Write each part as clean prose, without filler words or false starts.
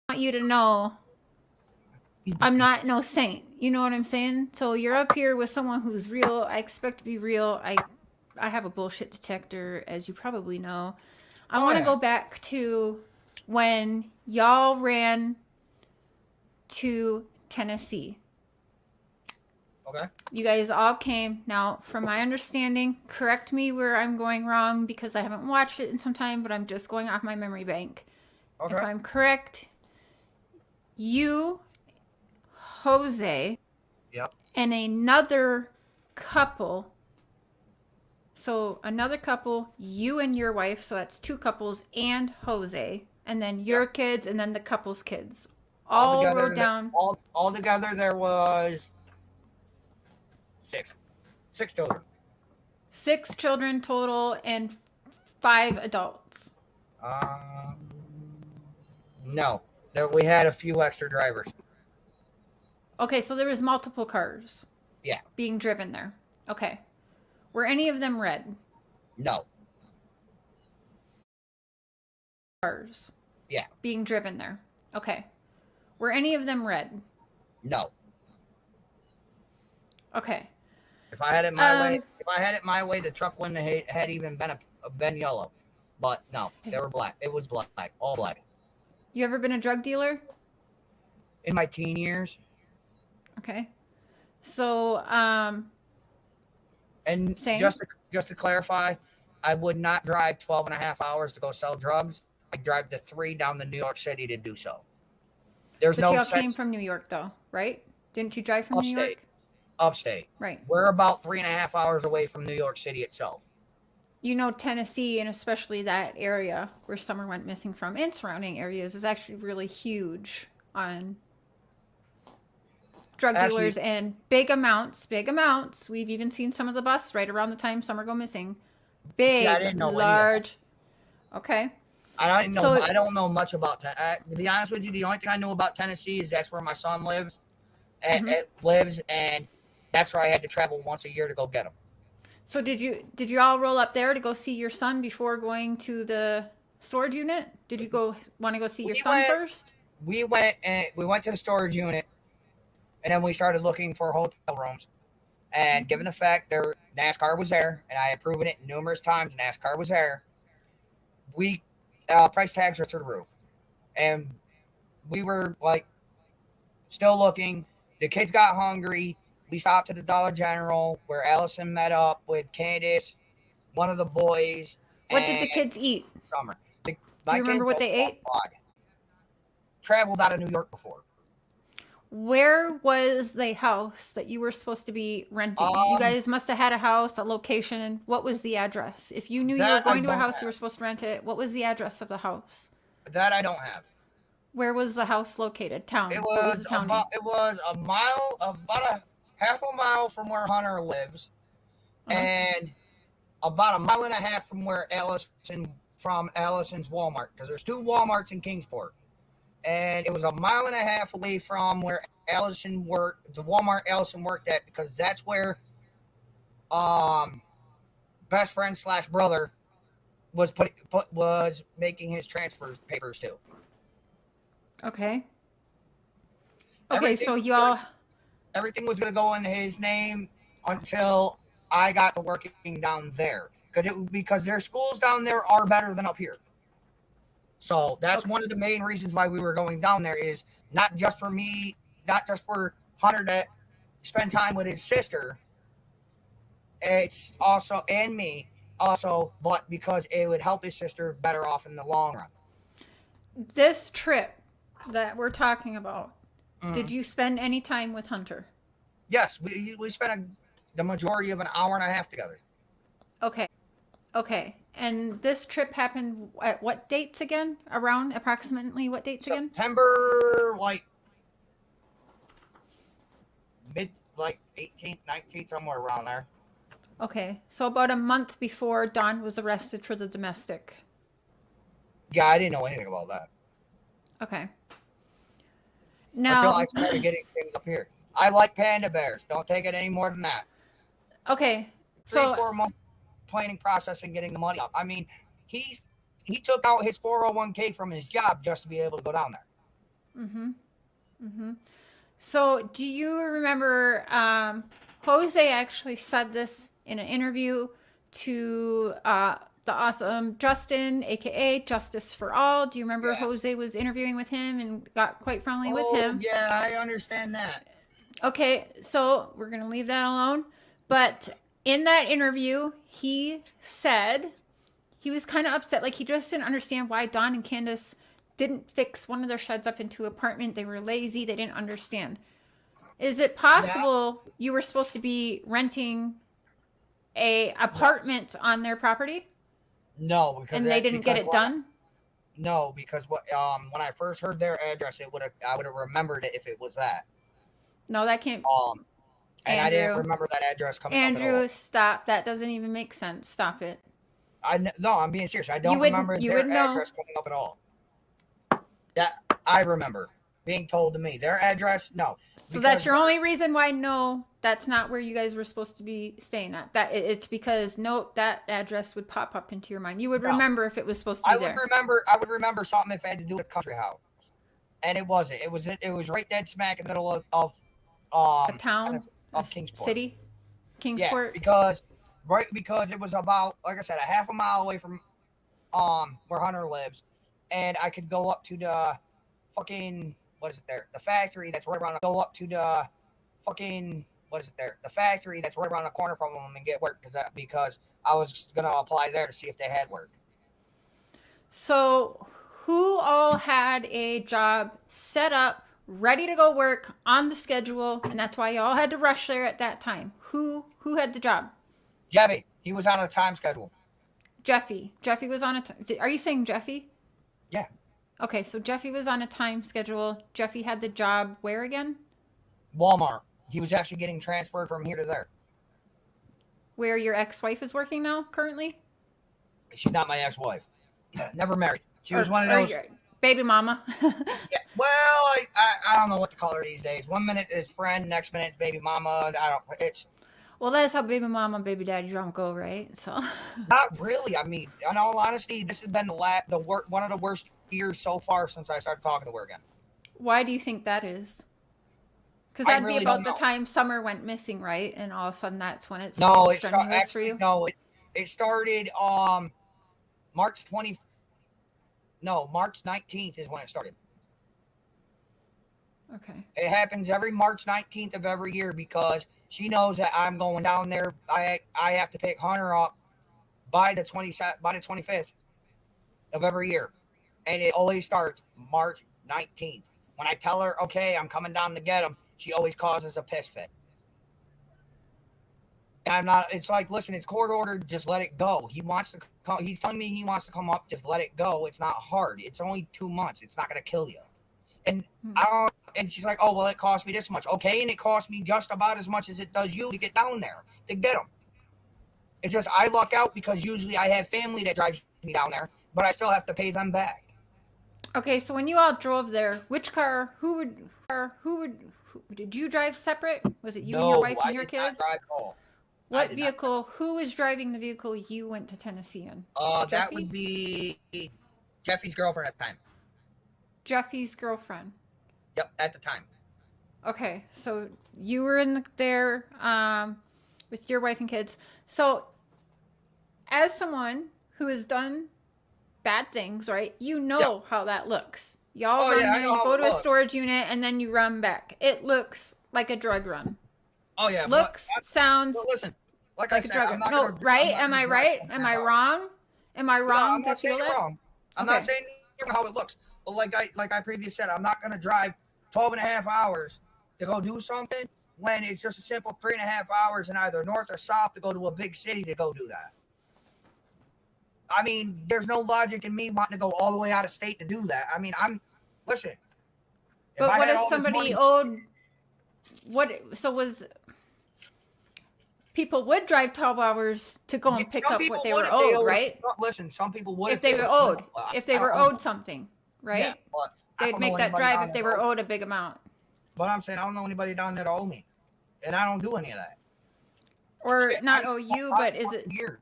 want you to know I'm not no saint. You know what I'm saying? So you're up here with someone who's real. I expect to be real. I have a bullshit detector, as you probably know. I Oh want to yeah. go back to when y'all ran to Tennessee. Okay. You guys all came. Now, from my understanding, correct me where I'm going wrong because I haven't watched it in some time, but I'm just going off my memory bank. If Okay. I'm correct, you, Jose, Yep. and another couple. So, another couple, you and your wife, so that's two couples, and Jose, and then Yep. your kids, and then the couple's kids. All All together, rode down all together, there was six, six children. 6 children total and 5 adults. Um, no, there we had a few extra drivers. Okay, so there was multiple cars Yeah. being driven there. Okay. Were any of them red No. cars Yeah. being driven there? Okay. Were any of them red? No. Okay. If I had it my way, Um, the truck wouldn't have had even been yellow. But no, they were black. It was black, all black. you ever been a drug dealer? In my teen years, Okay. So, and same. just to clarify, I would not drive 12 and a half hours to go sell drugs. I drive the 3 down to New York City to do so. There's But no y'all came sense from New York, though, right? Didn't you drive from New upstate. York? Upstate. Right. We're about 3.5 hours away from New York City itself. You know, Tennessee, and especially that area where Summer went missing from and surrounding areas, is actually really huge on drug Actually, dealers and big amounts, big amounts. We've even seen some of the bus right around the time Summer go missing. see, I Big, didn't know any of that. large. Okay. I don't know. So, I don't know much about to be honest with you, the only thing I know about Tennessee is that's where my son lives. mhm. Lives, and that's where I had to travel once a year to go get him. So did you all roll up there to go see your son before going to the storage unit? Did you go want to go see your We son went. first? We went to the storage unit, and then we started looking for hotel rooms. And given the fact there NASCAR was there, and I had proven it numerous times, NASCAR was there. We price tags are through the roof, and we were like still looking. The kids got hungry. We stopped at the Dollar General where Allison met up with Candace, one of the boys, What did and the kids eat? Summer. Do My you remember kids what have they ate? traveled out of New York before. Where was the house that you were supposed to be renting? You Um, guys must have had a house, a location. What was the address? If you knew you were that I going to a don't house, you were have. supposed to rent it. What was the address of the house? That I don't have. Where was the house located? It Town. What was the was town name? about a half a mile from where Hunter lives, Uh-huh. and about a mile and a half from Allison's Walmart, because there's two Walmarts in Kingsport, and it was a mile and a half away from where Allison worked, the Walmart Allison worked at, because that's where um best friend slash brother was making his transfer papers to. Okay. Okay, Everything so was gonna y'all everything was gonna go in his name until I got to working down there, because their schools down there are better than up here. So that's okay. one of the main reasons why we were going down there, is not just for me, not just for Hunter to spend time with his sister. It's also, and me also, but because it would help his sister better off in the long run. This trip that we're talking about, did Mhm. you spend any time with Hunter? Yes, we spent the majority of an hour and a half together. Okay. Okay. And this trip happened at what dates again? Around approximately what dates again? September, like mid, like 18th, 19th, somewhere around there. Okay. So about a month before Don was arrested for the domestic. Yeah, I didn't know anything about that Okay. until I Now, started getting things up here. I like panda bears. Don't take it any more than that. okay. Three, So 4 month planning process and getting the money up. I mean, he took out his 401k from his job just to be able to go down there. Mm-hmm. Mm-hmm. So, do you remember Jose actually said this in an interview to the awesome Justin, aka Justice for All? Do you remember Yeah. Jose was interviewing with him and got quite friendly with Oh, him? yeah, I understand that. Okay, so we're going to leave that alone. But in that interview, he said he was kind of upset. Like, he just didn't understand why Don and Candace didn't fix one of their sheds up into an apartment. They were lazy. They didn't understand. Is it Yeah. possible you were supposed to be renting a No. apartment on their property No, and they didn't get it done? no, because what when I first heard their address, I would have remembered it if it was that. No, that can't. Um, and I didn't Andrew, remember that address coming up at all. Andrew, stop. That doesn't even make sense. Stop it. No, I'm being serious. I You don't would remember you their would know. address coming up at all. That I remember being told to me. Their address, no. So that's your only reason why no, that's not where you guys were supposed to be staying at. That it's because no, that address would pop up into your mind. You would No. remember if it was supposed to be there. I would remember something if it had to do with a country house, and it wasn't. It was right dead smack in the middle of A town, of Kingsport. city, Kingsport. Yeah, because it was about, like I said, a half a mile away from where Hunter lives, and I could go up to the fucking, what is it there? The factory that's right around. Go up to the fucking, what is it there? The factory that's right around the corner from them and get work because I was gonna apply there to see if they had work. So who all had a job set up, ready to go work on the schedule, and that's why y'all had to rush there at that time? Who had the job? Jeffy, he was on a time schedule. Jeffy. Jeffy was on a. Are you saying Jeffy? Yeah. Okay, so Jeffy was on a time schedule. Jeffy had the job where again? Walmart. He was actually getting transferred from here to there. Where your ex-wife is working now, currently? She's not my ex-wife. Never married. She was one of those. Your baby mama. Yeah. Well, I don't know what to call her these days. 1 minute is friend, next minute it's baby mama. It's. Well, that's how baby mama and baby daddy don't go, right? So. Not really. I mean, in all honesty, this has been one of the worst years so far since I started talking to her again. Why do you think that is? Because that'd really be about the don't know. time Summer went missing, right? And all of a sudden, that's when it's No, strenuous for you. No, it started March 20. No, March 19th is when it started. Okay. It happens every March 19th of every year because she knows that I'm going down there. I have to pick Hunter up by the 25th of every year, and it always starts March 19th. When I tell her, okay, I'm coming down to get him, she always causes a piss fit. And I'm not. It's like, listen, it's court ordered. Just let it go. He wants to come. He's telling me he wants to come up. Just let it go. It's not hard. It's only 2 months. It's not gonna kill you. And and she's like, oh well, it cost me this much. Okay, and it cost me just about as much as it does you to get down there to get him. It's just I luck out because usually I have family that drives me down there, but I still have to pay them back. Okay, so when you all drove there, which car? Did you drive separate? Was it you and your wife and your kids? Not drive at all. What vehicle? Who was driving the vehicle you went to Tennessee in? That would be Jeffy's girlfriend at the time. Jeffy's girlfriend. Yep, at the time. Okay, so you were in there with your wife and kids. So, as someone who has done bad things, right? You know how that looks. Y'all run there, you go to a storage unit, and then you run back. It looks like a drug run. Oh yeah, Sounds. Well, listen, like I I said, said, I'm not no, gonna, right? Am I right? Am I wrong? Am I wrong to feel that? Wrong. I'm not saying how it looks, but like I previously said, I'm not gonna drive 12 and a half hours to go do something when it's just a simple 3.5 hours in either north or south to go to a big city to go do that. I mean, there's no logic in me wanting to go all the way out of state to do that. I mean, listen. But what if somebody owed? People would drive 12 hours to go and pick up what they were owed, right? Listen, some people would if they were owed. If they were owed something, right? Yeah, they'd make that drive if they were owed a big amount. But I'm saying I don't know anybody down there to owe me, and I don't do any of that. Or not owe you, but is it years?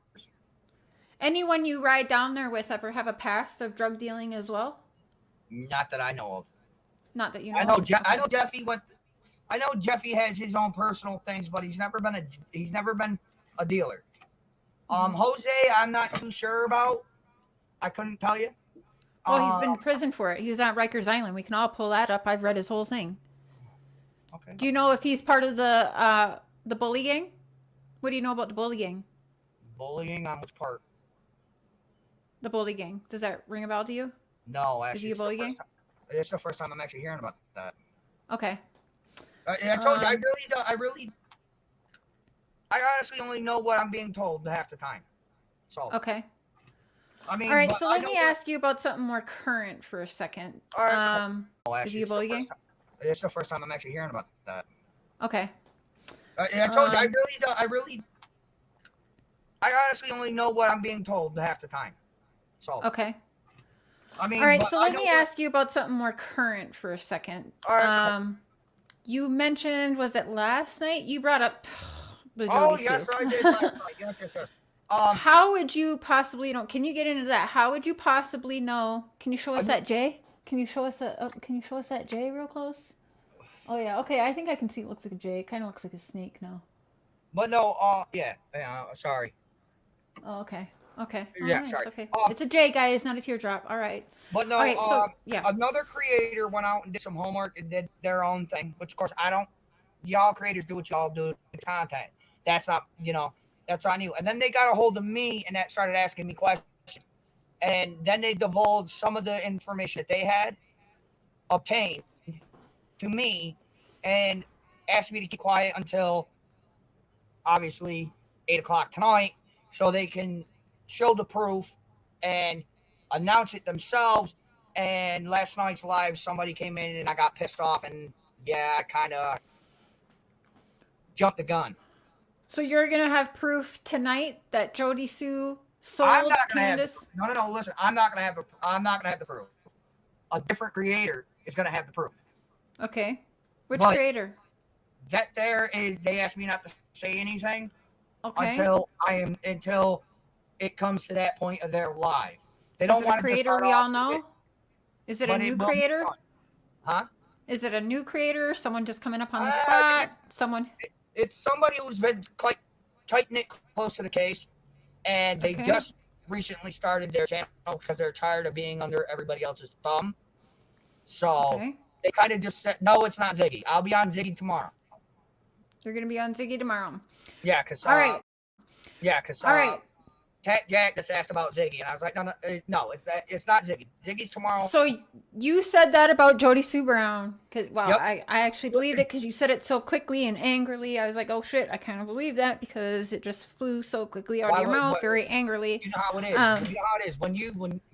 Anyone you ride down there with ever have a past of drug dealing as well? Not that I know of. Not that you know. I know. Of. I know Jeffy went. I know Jeffy has his own personal things, but he's never been a dealer. Jose, I'm not too sure about. I couldn't tell you. Well, he's been Um, to prison for it. He was on Rikers Island. We can all pull that up. I've read his whole thing. okay. Do you know if he's part of the bully gang? What do you know about the bully gang? Bullying on which part? The bully gang. Does that ring a bell to you? No, Is he actually, a bully gang? it's the first time I'm actually hearing about that. Okay. I told you, I really don't. I honestly only know what I'm being told half the time. So. Okay. I mean, All right. but So let me ask you about something more current for a second. All right. Is he a bully gang? It's the first time I'm actually hearing about that. Okay. I told you, I really don't. I honestly only know what I'm being told half the time. So. Okay. I mean, all right. So let me ask you about something more current for a second. All right. You mentioned, was it last night? You brought up the Jody yes, soup. I did last night. Yes. How would you possibly know? Can you get into that? How would you possibly know? Can you show us that J? Can you show us that J real close? Oh yeah. Okay. I think I can see. It looks like a J. It kind of looks like a snake now. But no. Yeah. Sorry. Oh, okay. Okay. Oh, Yeah. nice. Sorry. Okay. It's a J, guys, not a teardrop. All right. But no. All right. So yeah. Another creator went out and did some homework and did their own thing, which of course I don't. Y'all creators do what y'all do with content. That's not. That's on you. And then they got a hold of me and that started asking me questions. And then they divulged some of the information that they had obtained to me and asked me to keep quiet until obviously 8 o'clock tonight so they can show the proof and announce it themselves. And last night's live, somebody came in and I got pissed off and I kind of jumped the gun. So you're gonna have proof tonight that Jody Sue sold Candace? No. Listen, I'm not gonna have the proof. A different creator is gonna have the proof. Okay. Which creator? That there is. They asked me not to say anything until it comes to that point of their live. They don't want a creator we all know. Is it a new creator? Huh? Is it a new creator? Someone just coming up on the spot? Someone. It's somebody who's been quite tight-knit close to the case, and they just recently started their channel because they're tired of being under everybody else's thumb. So they kind of just said, no, it's not Ziggy. I'll be on Ziggy tomorrow. You're going to be on Ziggy tomorrow. Yeah, because all right. Yeah, because all right. Cat Jack just asked about Ziggy, and I was like, no, it's not Ziggy. Ziggy's tomorrow. So you said that about Jody Sue Brown, because Yep. I actually believed it because you said it so quickly and angrily. I was like, oh shit, I kind of believe that because it just flew so quickly out of your mouth, very angrily. You know how it is.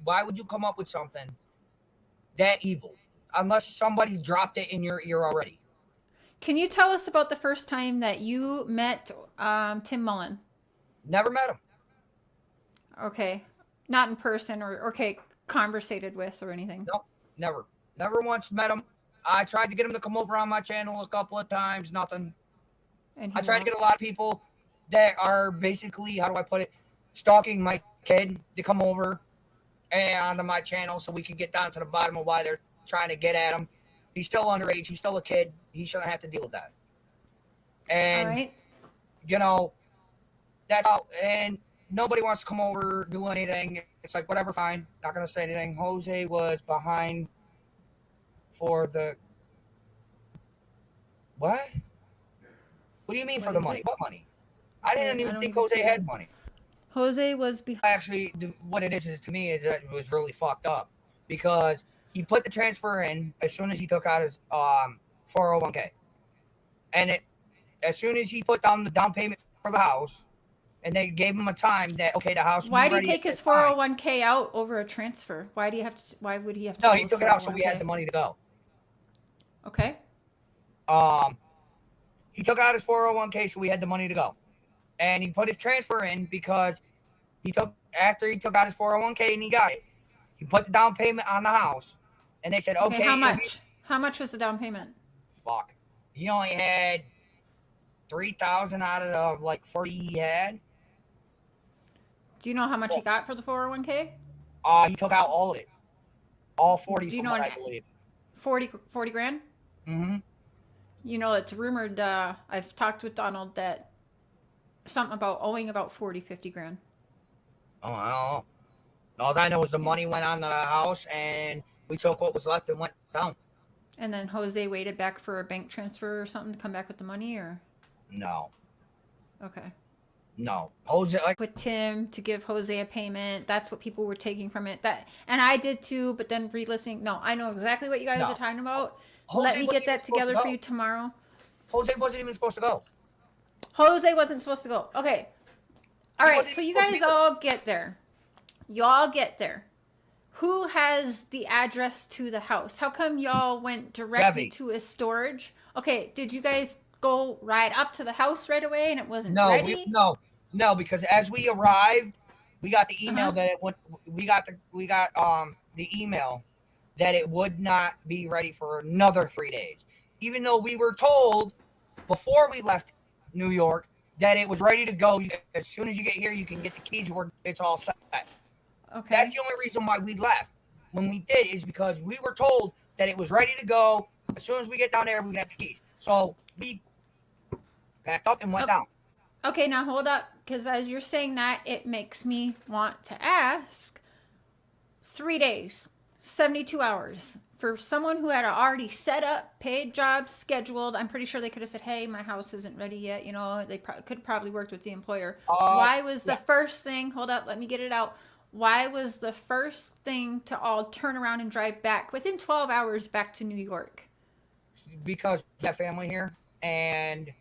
Why would you come up with something that evil unless somebody dropped it in your ear already? Can you tell us about the first time that you met Tim Mullen? Never met him. Okay. Not in person or conversated with or anything? No, never. Never once met him. I tried to get him to come over on my channel a couple of times. Nothing. I tried to get a lot of people that are basically, how do I put it, stalking my kid to come over and onto my channel so we can get down to the bottom of why they're trying to get at him. He's still underage. He's still a kid. He shouldn't have to deal with that. And, all right. That's how, and nobody wants to come over, do anything. It's like, whatever, fine. Not going to say anything. Jose was behind for the... What? What do you mean for the money? What money? I didn't even think Jose had money. Jose was behind... Actually, what it is to me is that it was really fucked up because he put the transfer in as soon as he took out his 401k. And as soon as he put down the down payment for the house, and they gave him a time that, okay, the house. Why did he take his 401k out over a transfer? Why would he have to? No, he took it out so we had the money to go. Okay. He took out his 401k so we had the money to go, and he put his transfer in because after he took out his 401k and he got it, he put the down payment on the house, and they said, okay. How much? How much was the down payment? Fuck. He only had 3,000 out of the 40 he had. Do you know how much he got for the 401k? He took out all of it. All 40 from what I believe. 40 grand? Mm-hmm. You know, it's rumored, I've talked with Donald that something about owing about 40, 50 grand. Oh, I don't know. All I know is the Yeah. money went on the house, and we took what was left and went down. And then Jose waited back for a bank transfer or something to come back with the money, or? No, Okay. no. Jose, like, With Tim to give Jose a payment. That's what people were taking from it. That, and I did too, but then re-listening. No, I know exactly what you guys no. are talking about. Jose Let me wasn't get even that supposed to together for go. you tomorrow. Jose wasn't even supposed to go. Jose wasn't supposed to go. Okay. All He right. wasn't So even you supposed to guys be there. all get there. Y'all get there. Who has the address to the house? How come y'all went directly Jeffy. to a storage? Okay. Did you guys go right up to the house right away and it wasn't No, ready? no, because as we arrived, we got the email Uh-huh. that it would. We got the email that it would not be ready for another 3 days, even though we were told before we left New York that it was ready to go. As soon as you get here, you can get the keys. It's all set. Okay. That's the only reason why we left when we did, is because we were told that it was ready to go. As soon as we get down there, we can have the keys. So we packed up and went down. Okay, now hold up, because as you're saying that, it makes me want to ask 3 days, 72 hours for someone who had already set up, paid jobs, scheduled. I'm pretty sure they could have said, hey, my house isn't ready yet. You know, they could have probably worked with the employer. Why was the first thing, hold up, let me get it out. Why was the first thing to all turn around and drive back within 12 hours back to New York? Because we have family here, and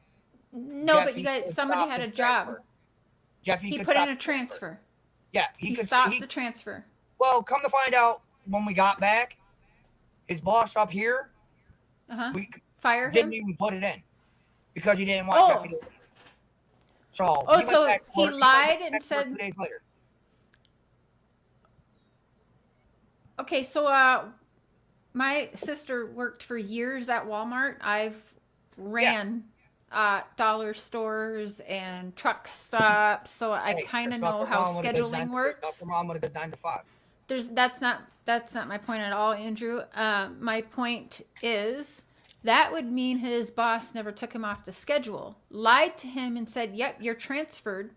No, Jeffy but you guys, could somebody stop had the a job. transfer. Jeffy He could put stop in a the transfer. transfer. Yeah, He could stopped the transfer. Well, come to find out, when we got back, his boss up here, Uh-huh. we Fire didn't him? even put it in because he didn't want Jeffy to leave. So Oh, he went so back to he work. lied He went and back to work said, 2 days later. okay, so my sister worked for years at Walmart. I've ran dollar stores and truck stops, so I Hey, kind of there's know nothing how wrong with a good scheduling 9. There's works. nothing wrong with a good 9 to 5. That's not my point at all, Andrew. My point is that would mean his boss never took him off the schedule, lied to him and said, yep, you're transferred.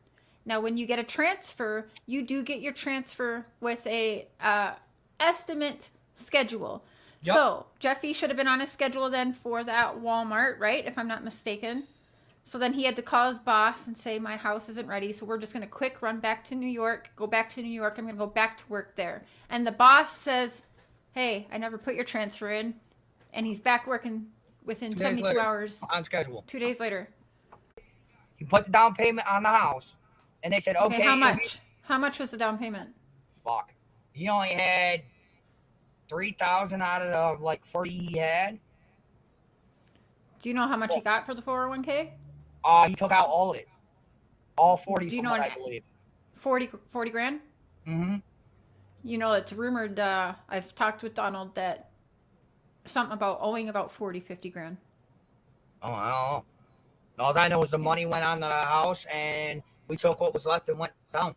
Now, when you get a transfer, you do get your transfer with a estimate schedule. Yep. So Jeffy should have been on his schedule then for that Walmart, right? If I'm not mistaken. So then he had to call his boss and say, my house isn't ready. So we're just going to quick run back to New York, go back to New York. I'm going to go back to work there. And the boss says, hey, I never put your transfer in. And he's back working within 2 days 72 later, hours. on schedule. 2 days later. He put the down payment on the house, and they said, okay. How much? How much was the down payment? Fuck. He only had 3,000 out of the, like, 40 he had. Do you know how much he got for the 401k? He took out all of it. All 40 Do you from know what I believe. 40 grand? Mm-hmm. You know, it's rumored, I've talked with Donald that something about owing about 40, 50 grand. Oh, I don't know. All I know is the money went on the house, and we took what was left and went down.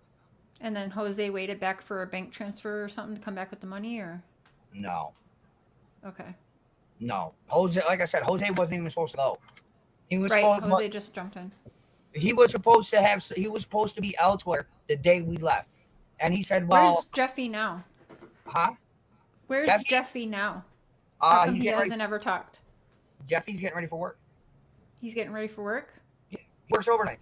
And then Jose waited back for a bank transfer or something to come back with the money, or? No. Okay. No. Jose, like I said, Jose wasn't even supposed to go. He was Right, supposed, Jose just jumped in. he was supposed to be elsewhere the day we left. And he said, well, Where's Jeffy now? huh? Where's Jeffy now? How come he hasn't ever talked? Jeffy's getting ready for work. He's getting ready for work? Yeah. He works overnight.